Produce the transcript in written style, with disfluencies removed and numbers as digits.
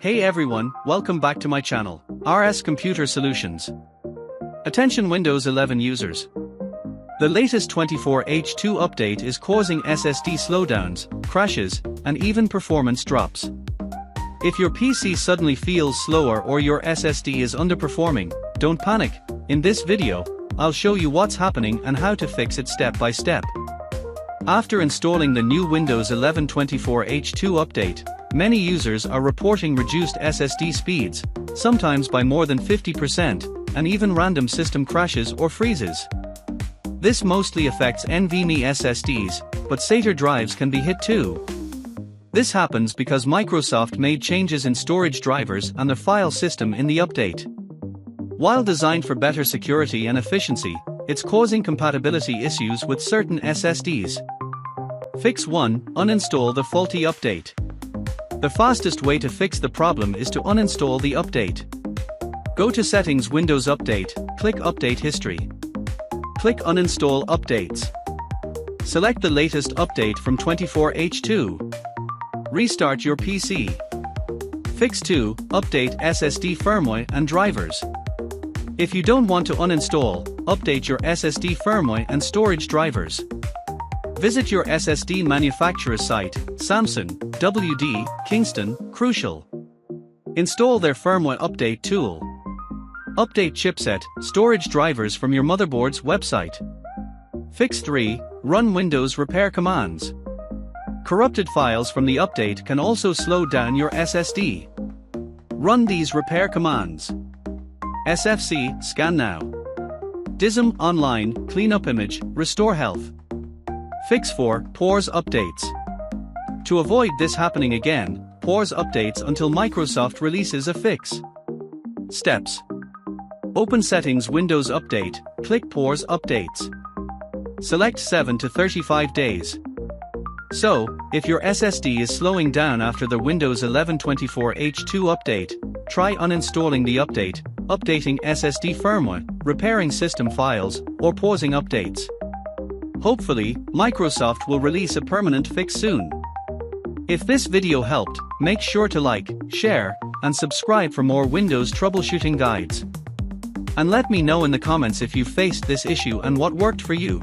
Hey everyone, welcome back to my channel, RS Computer Solutions. Attention Windows 11 users. The latest 24H2 update is causing SSD slowdowns, crashes, and even performance drops. If your PC suddenly feels slower or your SSD is underperforming, don't panic. In this video, I'll show you what's happening and how to fix it step by step. After installing the new Windows 11 24H2 update, many users are reporting reduced SSD speeds, sometimes by more than 50%, and even random system crashes or freezes. This mostly affects NVMe SSDs, but SATA drives can be hit too. This happens because Microsoft made changes in storage drivers and the file system in the update. While designed for better security and efficiency, it's causing compatibility issues with certain SSDs. Fix 1. Uninstall the faulty update. The fastest way to fix the problem is to uninstall the update. Go to Settings, Windows Update, click Update History. Click Uninstall Updates. Select the latest update from 24H2. Restart your PC. Fix 2. Update SSD firmware and drivers. If you don't want to uninstall, update your SSD firmware and storage drivers. Visit your SSD manufacturer's site, Samsung, WD, Kingston, Crucial. Install their firmware update tool. Update chipset, storage drivers from your motherboard's website. Fix 3. Run Windows repair commands. Corrupted files from the update can also slow down your SSD. Run these repair commands. SFC, scan now. DISM, online, clean up image, restore health. Fix 4. Pause updates. To avoid this happening again, pause updates until Microsoft releases a fix. Steps. Open Settings, Windows Update, click Pause Updates. Select 7 to 35 days. So, if your SSD is slowing down after the Windows 11 24H2 update, try uninstalling the update, updating SSD firmware, repairing system files, or pausing updates. Hopefully, Microsoft will release a permanent fix soon. If this video helped, make sure to like, share, and subscribe for more Windows troubleshooting guides. And let me know in the comments if you faced this issue and what worked for you.